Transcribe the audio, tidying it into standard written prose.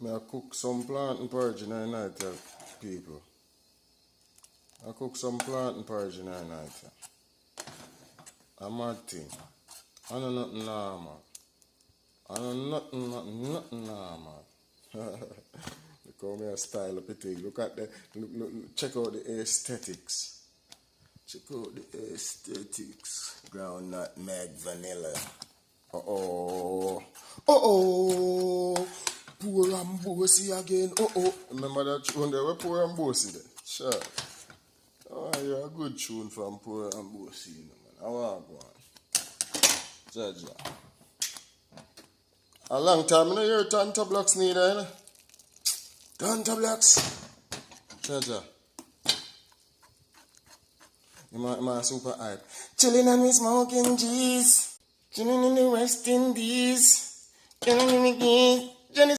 I cook some plantain porridge in the night, people. I cook some plantain porridge in the night. A mad thing. I know nothing normal. I know nothing normal. Look how me I style up the thing. Look at the, look, check out the aesthetics. Check out the aesthetics. Groundnut, nutmeg, vanilla. Uh-oh. Uh-oh. Poor and bossy again. Uh-oh. Remember that tune there? Where poor and bossy then? Sure. Oh, you're a good tune from poor and bossy, you know, man. I want to go on. Jaja. A long time, I don't hear Tanta Blocks neither, you know. Tanta Blocks. Jaja. You might super hype. Chilling and we smoking G's. Chilling in the West Indies. Chilling in the Jenny